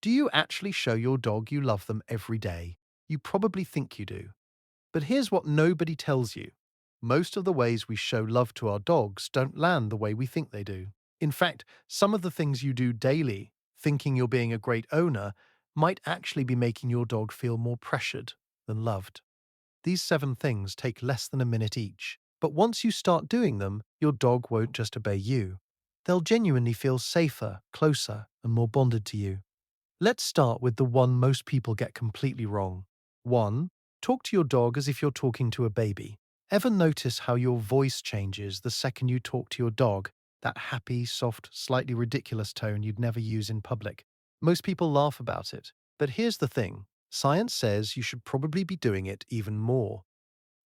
Do you actually show your dog you love them every day? You probably think you do. But here's what nobody tells you. Most of the ways we show love to our dogs don't land the way we think they do. In fact, some of the things you do daily, thinking you're being a great owner, might actually be making your dog feel more pressured than loved. These 7 things take less than a minute each. But once you start doing them, your dog won't just obey you. They'll genuinely feel safer, closer, and more bonded to you. Let's start with the one most people get completely wrong. 1. Talk to your dog as if you're talking to a baby. Ever notice how your voice changes the second you talk to your dog? That happy, soft, slightly ridiculous tone you'd never use in public. Most people laugh about it. But here's the thing. Science says you should probably be doing it even more.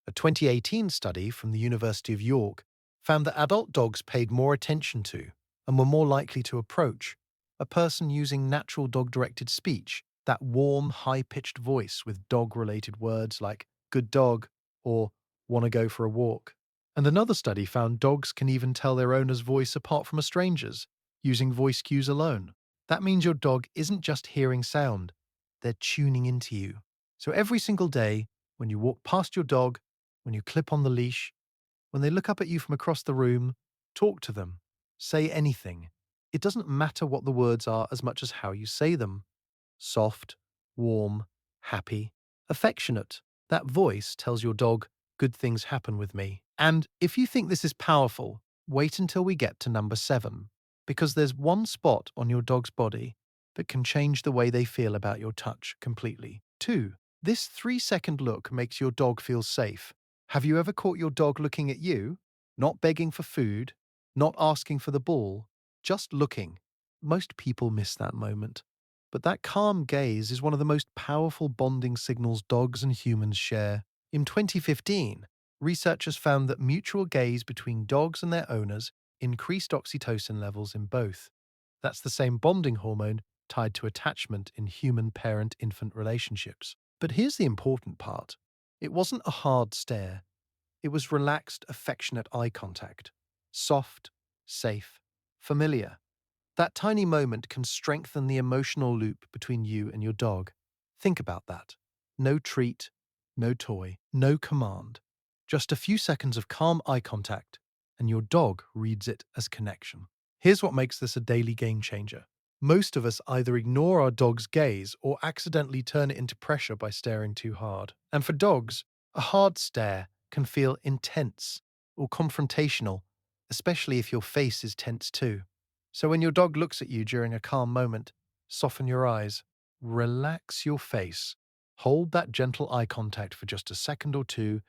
A 2018 study from the University of York found that adult dogs paid more attention to and were more likely to approach a person using natural dog-directed speech, that warm, high-pitched voice with dog-related words like good dog or want to go for a walk. And another study found dogs can even tell their owner's voice apart from a stranger's, using voice cues alone. That means your dog isn't just hearing sound, they're tuning into you. So every single day, when you walk past your dog, when you clip on the leash, when they look up at you from across the room, talk to them. Say anything. It doesn't matter what the words are as much as how you say them. Soft, warm, happy, affectionate. That voice tells your dog, good things happen with me. And if you think this is powerful, wait until we get to number 7, because there's one spot on your dog's body that can change the way they feel about your touch completely. 2. This 3-second look makes your dog feel safe. Have you ever caught your dog looking at you? Not begging for food, not asking for the ball, just looking. Most people miss that moment. But that calm gaze is one of the most powerful bonding signals dogs and humans share. In 2015, researchers found that mutual gaze between dogs and their owners increased oxytocin levels in both. That's the same bonding hormone tied to attachment in human parent-infant relationships. But here's the important part. It wasn't a hard stare. It was relaxed, affectionate eye contact. Soft, safe, familiar. That tiny moment can strengthen the emotional loop between you and your dog. Think about that. No treat, no toy, no command. Just a few seconds of calm eye contact, and your dog reads it as connection. Here's what makes this a daily game changer. Most of us either ignore our dog's gaze or accidentally turn it into pressure by staring too hard. And for dogs, a hard stare can feel intense or confrontational, especially if your face is tense too. So when your dog looks at you during a calm moment, soften your eyes, relax your face, hold that gentle eye contact for just a second or two,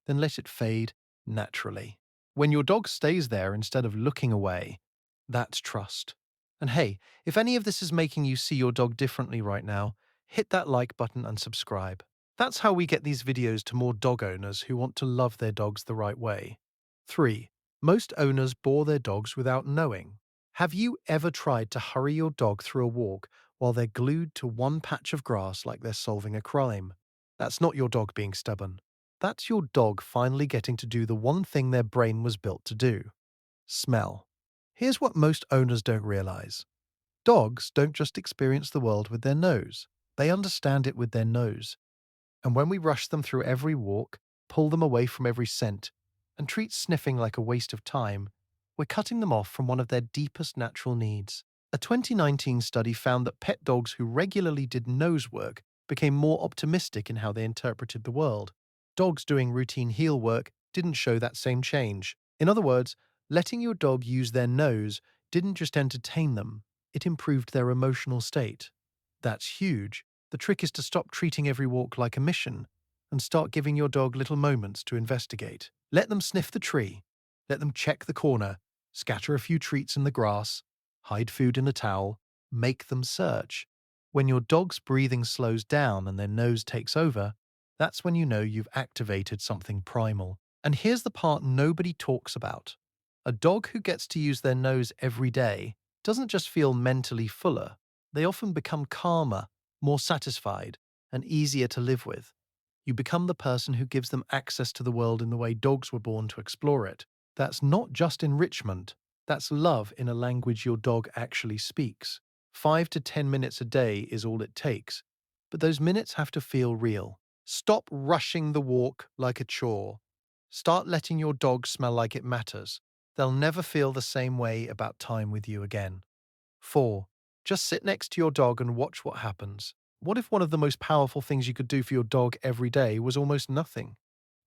then let it fade naturally. When your dog stays there instead of looking away, that's trust. And hey, if any of this is making you see your dog differently right now, hit that like button and subscribe. That's how we get these videos to more dog owners who want to love their dogs the right way. 3. Most owners bore their dogs without knowing. Have you ever tried to hurry your dog through a walk while they're glued to one patch of grass like they're solving a crime? That's not your dog being stubborn. That's your dog finally getting to do the one thing their brain was built to do: smell. Here's what most owners don't realize. Dogs don't just experience the world with their nose. They understand it with their nose. And when we rush them through every walk, pull them away from every scent, and treat sniffing like a waste of time, we're cutting them off from one of their deepest natural needs. A 2019 study found that pet dogs who regularly did nose work became more optimistic in how they interpreted the world. Dogs doing routine heel work didn't show that same change. In other words, letting your dog use their nose didn't just entertain them, it improved their emotional state. That's huge. The trick is to stop treating every walk like a mission and start giving your dog little moments to investigate. Let them sniff the tree. Let them check the corner, scatter a few treats in the grass, hide food in a towel, make them search. When your dog's breathing slows down and their nose takes over, that's when you know you've activated something primal. And here's the part nobody talks about. A dog who gets to use their nose every day doesn't just feel mentally fuller, they often become calmer, more satisfied, and easier to live with. You become the person who gives them access to the world in the way dogs were born to explore it. That's not just enrichment, that's love in a language your dog actually speaks. 5 to 10 minutes a day is all it takes, but those minutes have to feel real. Stop rushing the walk like a chore. Start letting your dog smell like it matters. They'll never feel the same way about time with you again. 4. Just sit next to your dog and watch what happens. What if one of the most powerful things you could do for your dog every day was almost nothing?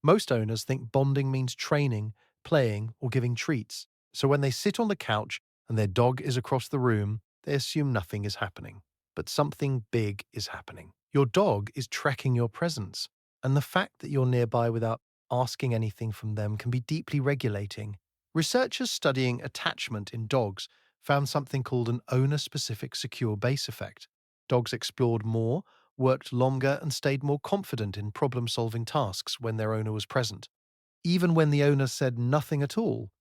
Most owners think bonding means training, playing, or giving treats. So when they sit on the couch and their dog is across the room, they assume nothing is happening. But something big is happening. Your dog is tracking your presence. And the fact that you're nearby without asking anything from them can be deeply regulating. Researchers studying attachment in dogs found something called an owner-specific secure base effect. Dogs explored more, worked longer, and stayed more confident in problem-solving tasks when their owner was present. Even when the owner said nothing at all,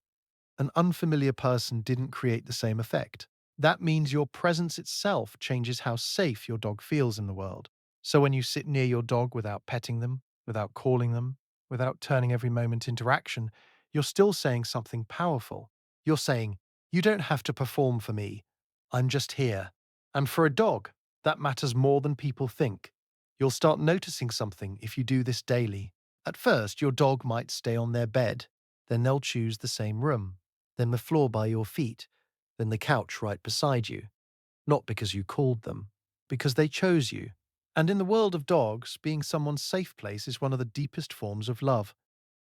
an unfamiliar person didn't create the same effect. That means your presence itself changes how safe your dog feels in the world. So when you sit near your dog without petting them, without calling them, without turning every moment into action, you're still saying something powerful. You're saying, "You don't have to perform for me. I'm just here." And for a dog, that matters more than people think. You'll start noticing something if you do this daily. At first, your dog might stay on their bed, then they'll choose the same room, then the floor by your feet, then the couch right beside you. Not because you called them, because they chose you. And in the world of dogs, being someone's safe place is one of the deepest forms of love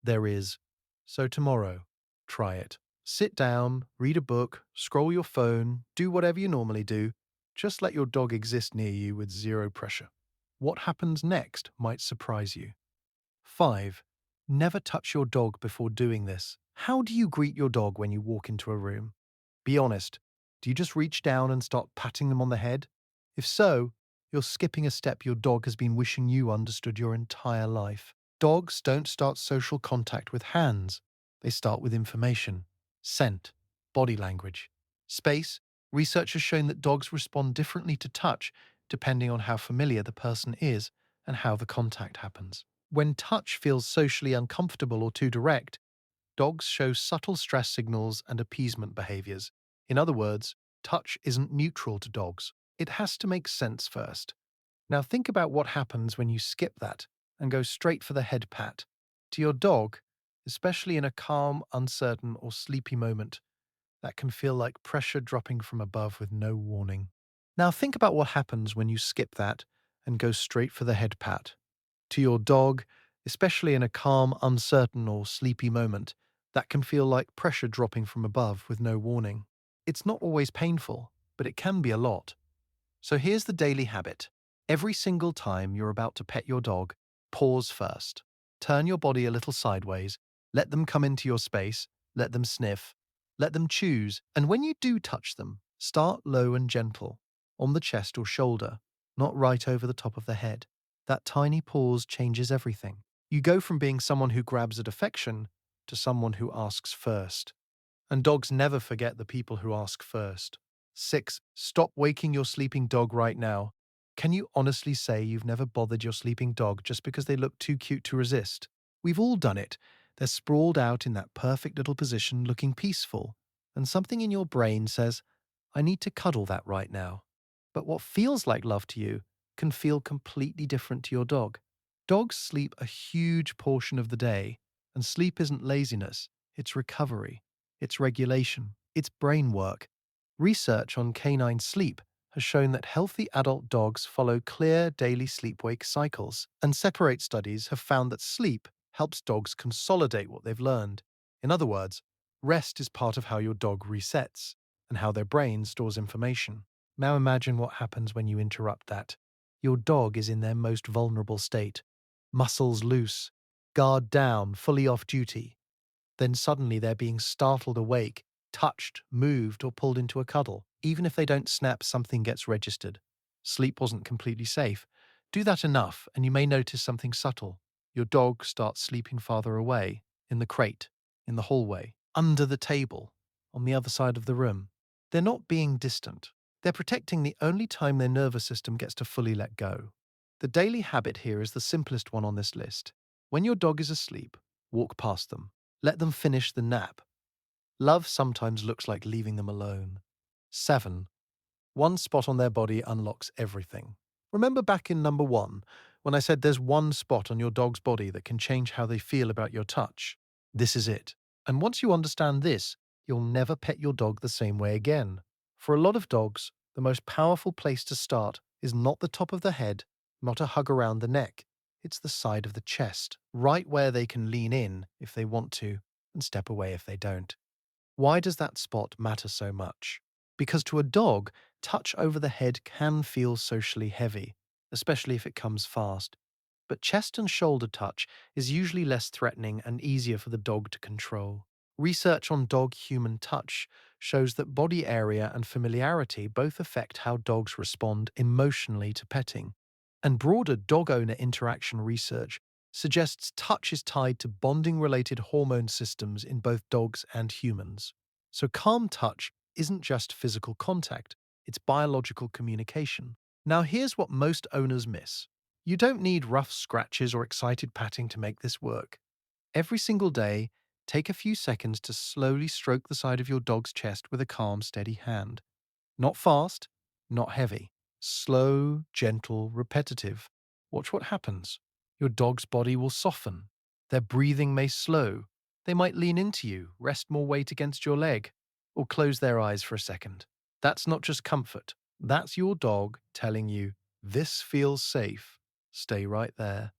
there is. So tomorrow, try it. Sit down, read a book, scroll your phone, do whatever you normally do. Just let your dog exist near you with zero pressure. What happens next might surprise you. 5. Never touch your dog before doing this. How do you greet your dog when you walk into a room? Be honest. Do you just reach down and start patting them on the head? If so, you're skipping a step your dog has been wishing you understood your entire life. Dogs don't start social contact with hands. They start with information, scent, body language, space. Research has shown that dogs respond differently to touch depending on how familiar the person is and how the contact happens. When touch feels socially uncomfortable or too direct, dogs show subtle stress signals and appeasement behaviors. In other words, touch isn't neutral to dogs. It has to make sense first. Now think about what happens when you skip that and go straight for the head pat. To your dog, especially in a calm, uncertain, or sleepy moment, that can feel like pressure dropping from above with no warning. Now think about what happens when you skip that and go straight for the head pat. To your dog, especially in a calm, uncertain, or sleepy moment, that can feel like pressure dropping from above with no warning. It's not always painful, but it can be a lot. So here's the daily habit. Every single time you're about to pet your dog, pause first. Turn your body a little sideways, let them come into your space, let them sniff, let them choose, and when you do touch them, start low and gentle, on the chest or shoulder, not right over the top of the head. That tiny pause changes everything. You go from being someone who grabs at affection to someone who asks first. And dogs never forget the people who ask first. 6. Stop waking your sleeping dog right now. Can you honestly say you've never bothered your sleeping dog just because they look too cute to resist? We've all done it. They're sprawled out in that perfect little position looking peaceful, and something in your brain says, I need to cuddle that right now. But what feels like love to you can feel completely different to your dog. Dogs sleep a huge portion of the day, and sleep isn't laziness, it's recovery. It's regulation, it's brain work. Research on canine sleep has shown that healthy adult dogs follow clear daily sleep-wake cycles, and separate studies have found that sleep helps dogs consolidate what they've learned. In other words, rest is part of how your dog resets and how their brain stores information. Now imagine what happens when you interrupt that. Your dog is in their most vulnerable state, muscles loose, guard down, fully off duty. Then suddenly they're being startled awake, touched, moved, or pulled into a cuddle. Even if they don't snap, something gets registered. Sleep wasn't completely safe. Do that enough, and you may notice something subtle. Your dog starts sleeping farther away, in the crate, in the hallway, under the table, on the other side of the room. They're not being distant. They're protecting the only time their nervous system gets to fully let go. The daily habit here is the simplest one on this list. When your dog is asleep, walk past them. Let them finish the nap. Love sometimes looks like leaving them alone. 7. One spot on their body unlocks everything. Remember back in number 1, when I said there's one spot on your dog's body that can change how they feel about your touch? This is it. And once you understand this, you'll never pet your dog the same way again. For a lot of dogs, the most powerful place to start is not the top of the head, not a hug around the neck. It's the side of the chest, right where they can lean in if they want to and step away if they don't. Why does that spot matter so much? Because to a dog, touch over the head can feel socially heavy, especially if it comes fast. But chest and shoulder touch is usually less threatening and easier for the dog to control. Research on dog human touch shows that body area and familiarity both affect how dogs respond emotionally to petting. And broader dog owner interaction research suggests touch is tied to bonding related hormone systems in both dogs and humans. So calm touch isn't just physical contact, it's biological communication. Now, here's what most owners miss. You don't need rough scratches or excited patting to make this work. Every single day, take a few seconds to slowly stroke the side of your dog's chest with a calm, steady hand. Not fast, not heavy. Slow, gentle, repetitive. Watch what happens. Your dog's body will soften. Their breathing may slow. They might lean into you, rest more weight against your leg, or close their eyes for a second. That's not just comfort. That's your dog telling you, this feels safe. Stay right there.